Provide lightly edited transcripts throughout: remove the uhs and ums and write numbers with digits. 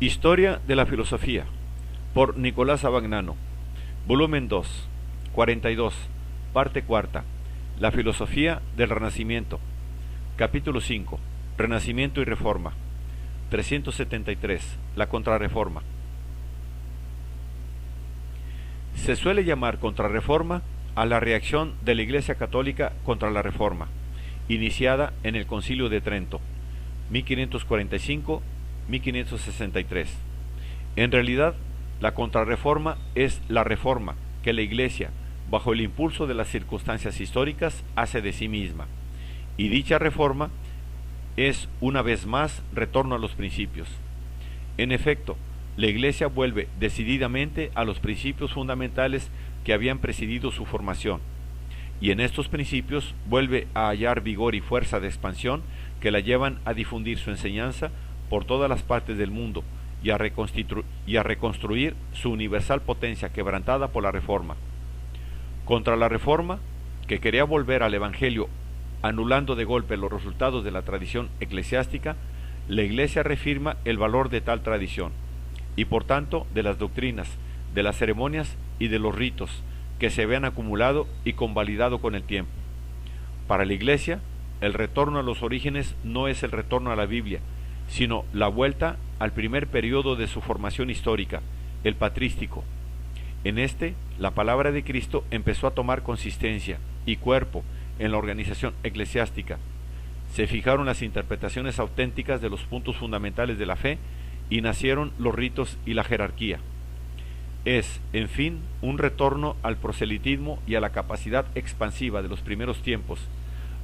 Historia de la filosofía, por Nicolás Abagnano, volumen 2, 42, parte cuarta, La filosofía del Renacimiento, capítulo 5, Renacimiento y Reforma, 373, la Contrarreforma. Se suele llamar Contrarreforma a la reacción de la Iglesia Católica contra la Reforma, iniciada en el Concilio de Trento, 1545-1563. En realidad, la Contrarreforma es la reforma que la Iglesia, bajo el impulso de las circunstancias históricas, hace de sí misma, y dicha reforma es, una vez más, retorno a los principios. En efecto, la Iglesia vuelve decididamente a los principios fundamentales que habían presidido su formación, y en estos principios vuelve a hallar vigor y fuerza de expansión que la llevan a difundir su enseñanza por todas las partes del mundo y a reconstruir su universal potencia quebrantada por la Reforma. Contra la Reforma, que quería volver al Evangelio anulando de golpe los resultados de la tradición eclesiástica, la Iglesia reafirma el valor de tal tradición, y por tanto de las doctrinas, de las ceremonias y de los ritos que se habían acumulado y convalidado con el tiempo. Para la Iglesia, el retorno a los orígenes no es el retorno a la Biblia, sino la vuelta al primer periodo de su formación histórica, el patrístico. En este, la palabra de Cristo empezó a tomar consistencia y cuerpo en la organización eclesiástica. Se fijaron las interpretaciones auténticas de los puntos fundamentales de la fe y nacieron los ritos y la jerarquía. Es, en fin, un retorno al proselitismo y a la capacidad expansiva de los primeros tiempos,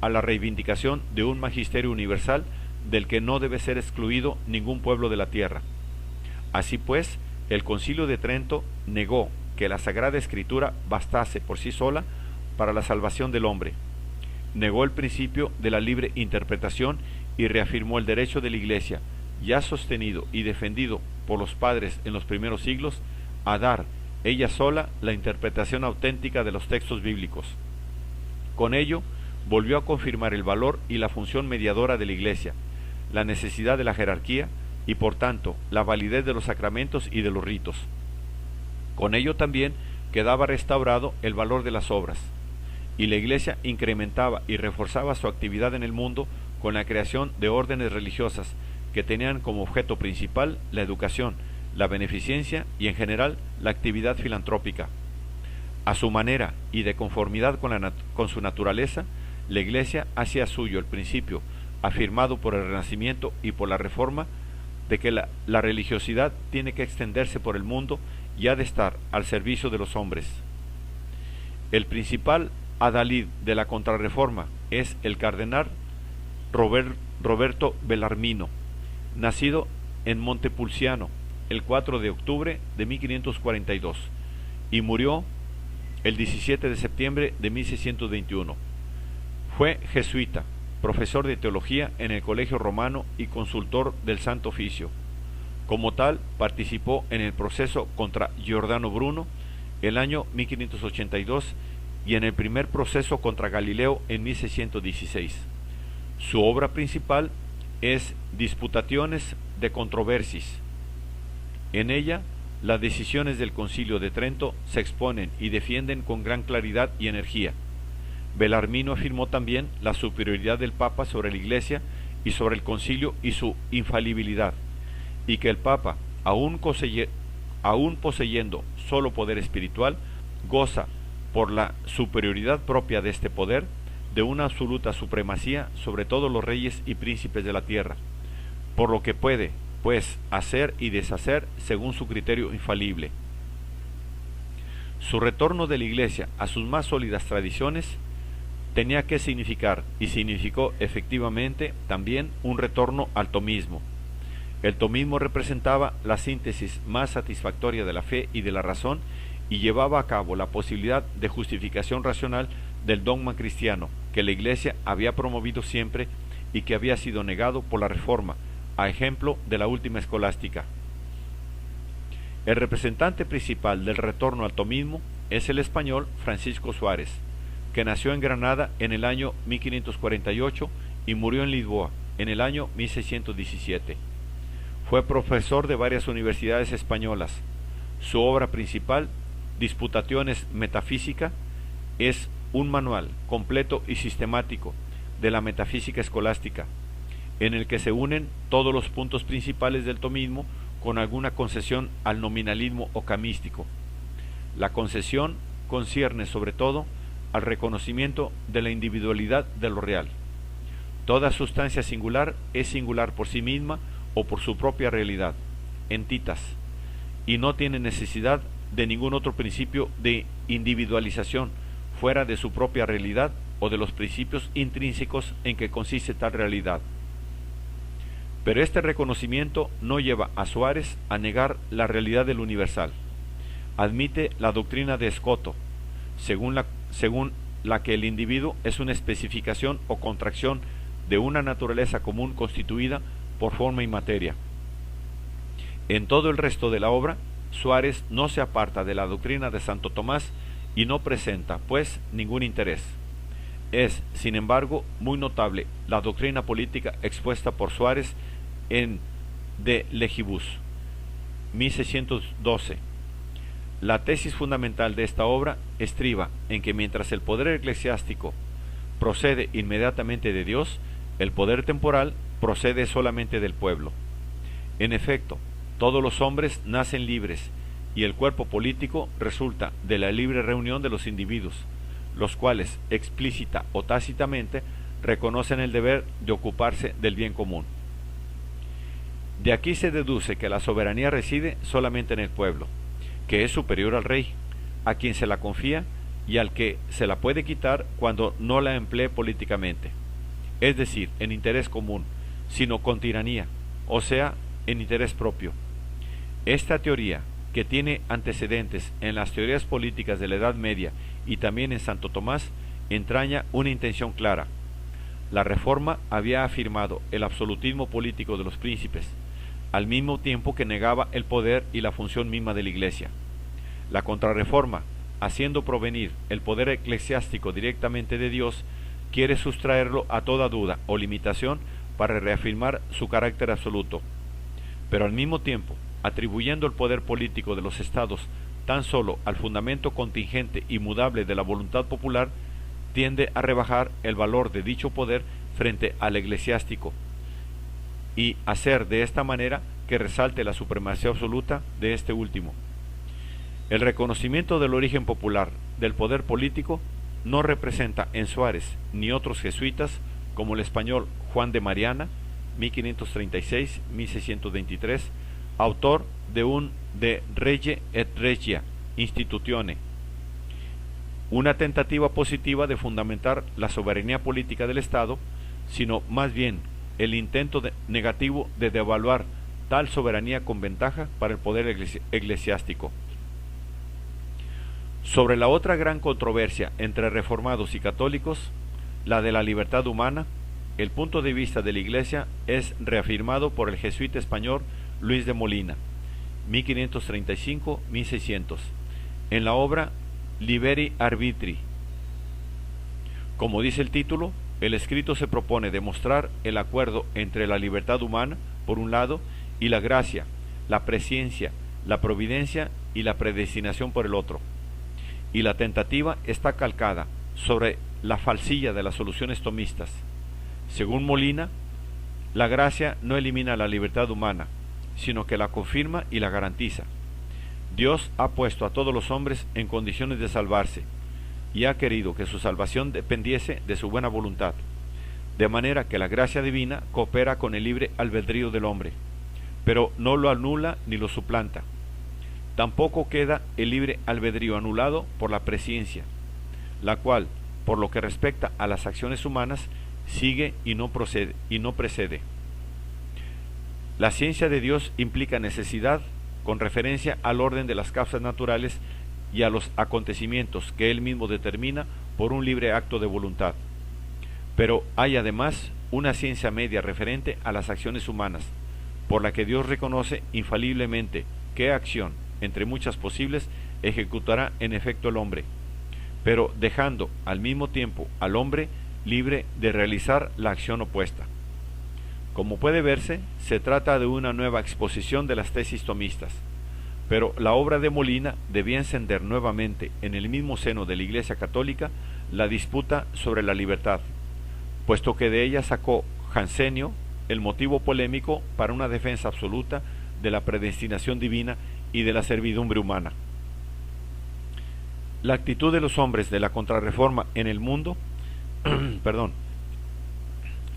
a la reivindicación de un magisterio universal del que no debe ser excluido ningún pueblo de la tierra. Así pues, el Concilio de Trento negó que la Sagrada Escritura bastase por sí sola para la salvación del hombre. Negó el principio de la libre interpretación y reafirmó el derecho de la Iglesia, ya sostenido y defendido por los padres en los primeros siglos, a dar ella sola la interpretación auténtica de los textos bíblicos. Con ello, volvió a confirmar el valor y la función mediadora de la Iglesia, la necesidad de la jerarquía y, por tanto, la validez de los sacramentos y de los ritos. Con ello también quedaba restaurado el valor de las obras, y la Iglesia incrementaba y reforzaba su actividad en el mundo con la creación de órdenes religiosas que tenían como objeto principal la educación, la beneficencia y, en general, la actividad filantrópica. A su manera y de conformidad con su naturaleza, la Iglesia hacía suyo el principio, afirmado por el Renacimiento y por la Reforma, de que la religiosidad tiene que extenderse por el mundo y ha de estar al servicio de los hombres. El principal adalid de la Contrarreforma es el cardenal Roberto Bellarmino, nacido en Montepulciano el 4 de octubre de 1542 y murió el 17 de septiembre de 1621. Fue jesuita, profesor de teología en el Colegio Romano y consultor del Santo Oficio. Como tal, participó en el proceso contra Giordano Bruno el año 1582 y en el primer proceso contra Galileo en 1616. Su obra principal es Disputationes de Controversis. En ella, las decisiones del Concilio de Trento se exponen y defienden con gran claridad y energía. Bellarmino afirmó también la superioridad del Papa sobre la Iglesia y sobre el Concilio y su infalibilidad, y que el Papa, aun poseyendo solo poder espiritual, goza, por la superioridad propia de este poder, de una absoluta supremacía sobre todos los reyes y príncipes de la tierra, por lo que puede, pues, hacer y deshacer según su criterio infalible. Su retorno de la Iglesia a sus más sólidas tradiciones tenía que significar, y significó efectivamente también, un retorno al tomismo. El tomismo representaba la síntesis más satisfactoria de la fe y de la razón y llevaba a cabo la posibilidad de justificación racional del dogma cristiano que la Iglesia había promovido siempre y que había sido negado por la Reforma, a ejemplo de la última escolástica. El representante principal del retorno al tomismo es el español Francisco Suárez, que nació en Granada en el año 1548 y murió en Lisboa en el año 1617. Fue profesor de varias universidades españolas. Su obra principal, Disputationes Metaphysica, es un manual completo y sistemático de la metafísica escolástica, en el que se unen todos los puntos principales del tomismo con alguna concesión al nominalismo ocamístico. La concesión concierne sobre todo al reconocimiento de la individualidad de lo real. Toda sustancia singular es singular por sí misma o por su propia realidad, entitas, y no tiene necesidad de ningún otro principio de individualización fuera de su propia realidad o de los principios intrínsecos en que consiste tal realidad. Pero este reconocimiento no lleva a Suárez a negar la realidad del universal. Admite la doctrina de Escoto, según la que el individuo es una especificación o contracción de una naturaleza común constituida por forma y materia. En todo el resto de la obra, Suárez no se aparta de la doctrina de Santo Tomás y no presenta, pues, ningún interés. Es, sin embargo, muy notable la doctrina política expuesta por Suárez en De Legibus, 1612. La tesis fundamental de esta obra estriba en que mientras el poder eclesiástico procede inmediatamente de Dios, el poder temporal procede solamente del pueblo. En efecto, todos los hombres nacen libres y el cuerpo político resulta de la libre reunión de los individuos, los cuales, explícita o tácitamente, reconocen el deber de ocuparse del bien común. De aquí se deduce que la soberanía reside solamente en el pueblo, que es superior al rey, a quien se la confía y al que se la puede quitar cuando no la emplee políticamente, es decir, en interés común, sino con tiranía, o sea, en interés propio. Esta teoría, que tiene antecedentes en las teorías políticas de la Edad Media y también en Santo Tomás, entraña una intención clara. La Reforma había afirmado el absolutismo político de los príncipes, al mismo tiempo que negaba el poder y la función misma de la Iglesia. La Contrarreforma, haciendo provenir el poder eclesiástico directamente de Dios, quiere sustraerlo a toda duda o limitación para reafirmar su carácter absoluto, pero al mismo tiempo, atribuyendo el poder político de los estados tan solo al fundamento contingente y mudable de la voluntad popular, tiende a rebajar el valor de dicho poder frente al eclesiástico y hacer de esta manera que resalte la supremacía absoluta de este último. El reconocimiento del origen popular del poder político no representa en Suárez ni otros jesuitas, como el español Juan de Mariana, 1536-1623, autor de un De Rege et Regia Institutione, una tentativa positiva de fundamentar la soberanía política del Estado, sino más bien el intento negativo de devaluar tal soberanía con ventaja para el poder eclesiástico. Sobre la otra gran controversia entre reformados y católicos, la de la libertad humana, el punto de vista de la Iglesia es reafirmado por el jesuita español Luis de Molina, 1535-1600, en la obra Liberi Arbitri. Como dice el título, el escrito se propone demostrar el acuerdo entre la libertad humana, por un lado, y la gracia, la presciencia, la providencia y la predestinación por el otro. Y la tentativa está calcada sobre la falsilla de las soluciones tomistas. Según Molina, la gracia no elimina la libertad humana, sino que la confirma y la garantiza. Dios ha puesto a todos los hombres en condiciones de salvarse, y ha querido que su salvación dependiese de su buena voluntad, de manera que la gracia divina coopera con el libre albedrío del hombre, pero no lo anula ni lo suplanta. Tampoco queda el libre albedrío anulado por la presciencia, la cual, por lo que respecta a las acciones humanas, sigue y no precede. La ciencia de Dios implica necesidad con referencia al orden de las causas naturales y a los acontecimientos que Él mismo determina por un libre acto de voluntad. Pero hay además una ciencia media referente a las acciones humanas, por la que Dios reconoce infaliblemente qué acción, entre muchas posibles, ejecutará en efecto el hombre, pero dejando al mismo tiempo al hombre libre de realizar la acción opuesta. Como puede verse, se trata de una nueva exposición de las tesis tomistas, pero la obra de Molina debía encender nuevamente en el mismo seno de la Iglesia Católica la disputa sobre la libertad, puesto que de ella sacó Jansenio el motivo polémico para una defensa absoluta de la predestinación divina y de la servidumbre humana. La actitud de los hombres de la Contrarreforma en el mundo,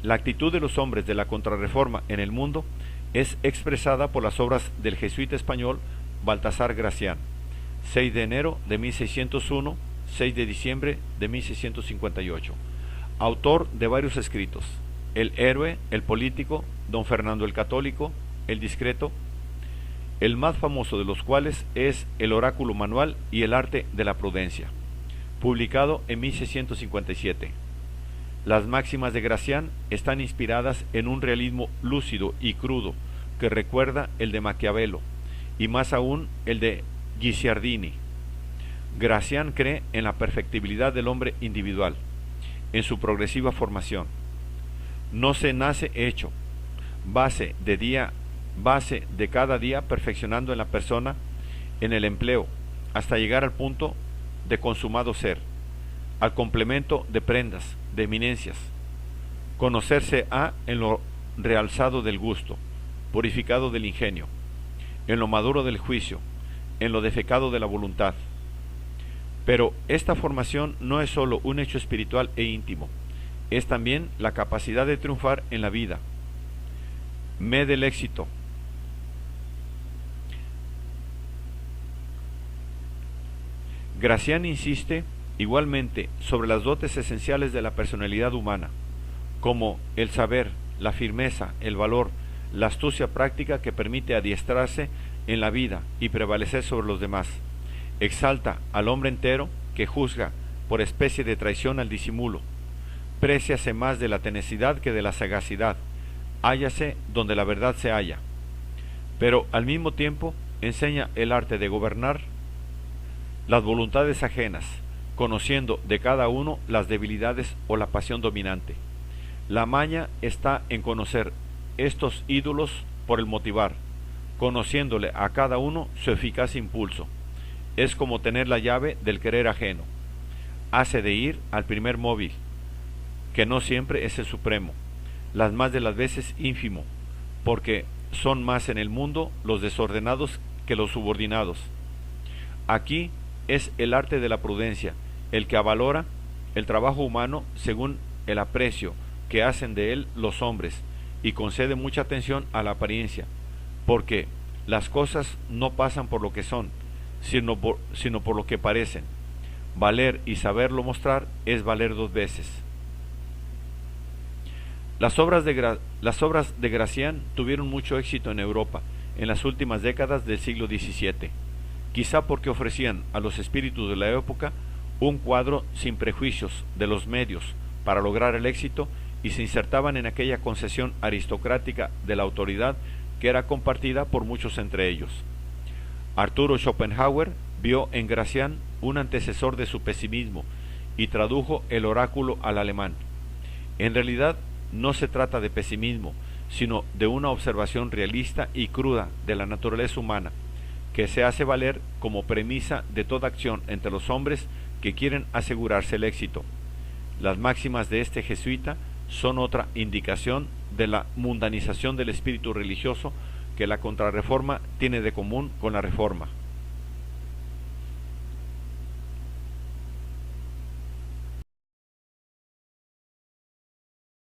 la actitud de los hombres de la Contrarreforma en el mundo es expresada por las obras del jesuita español Baltasar Gracián, 6 de enero de 1601, 6 de diciembre de 1658, autor de varios escritos: El héroe, el político, Don Fernando el Católico, el discreto, el más famoso de los cuales es El oráculo manual y El arte de la prudencia, publicado en 1657. Las máximas de Gracián están inspiradas en un realismo lúcido y crudo que recuerda el de Maquiavelo y más aún el de Guicciardini. Gracián cree en la perfectibilidad del hombre individual, en su progresiva formación. No se nace hecho, base de cada día perfeccionando en la persona, en el empleo, hasta llegar al punto de consumado ser, al complemento de prendas, de eminencias. Conocerse en lo realzado del gusto, purificado del ingenio, en lo maduro del juicio, en lo defecado de la voluntad. Pero esta formación no es sólo un hecho espiritual e íntimo, es también la capacidad de triunfar en la vida. Me del éxito. Gracián insiste igualmente sobre las dotes esenciales de la personalidad humana, como el saber, la firmeza, el valor, la astucia práctica que permite adiestrarse en la vida y prevalecer sobre los demás. Exalta al hombre entero que juzga por especie de traición al disimulo. Préciase más de la tenacidad que de la sagacidad. Hállase donde la verdad se halla. Pero al mismo tiempo enseña el arte de gobernar las voluntades ajenas, conociendo de cada uno las debilidades o la pasión dominante. La maña está en conocer estos ídolos por el motivar, conociéndole a cada uno su eficaz impulso. Es como tener la llave del querer ajeno. Hace de ir al primer móvil, que no siempre es el supremo, las más de las veces ínfimo, porque son más en el mundo los desordenados que los subordinados. Aquí es el arte de la prudencia, el que avalora el trabajo humano según el aprecio que hacen de él los hombres, y concede mucha atención a la apariencia, porque las cosas no pasan por lo que son, sino por lo que parecen. Valer y saberlo mostrar es valer dos veces. Las obras de Gracián tuvieron mucho éxito en Europa en las últimas décadas del siglo XVII, quizá porque ofrecían a los espíritus de la época un cuadro sin prejuicios de los medios para lograr el éxito y se insertaban en aquella concesión aristocrática de la autoridad que era compartida por muchos entre ellos. Arturo Schopenhauer vio en Gracián un antecesor de su pesimismo y tradujo el oráculo al alemán. En realidad no se trata de pesimismo, sino de una observación realista y cruda de la naturaleza humana, que se hace valer como premisa de toda acción entre los hombres que quieren asegurarse el éxito. Las máximas de este jesuita son otra indicación de la mundanización del espíritu religioso que la Contrarreforma tiene de común con la Reforma.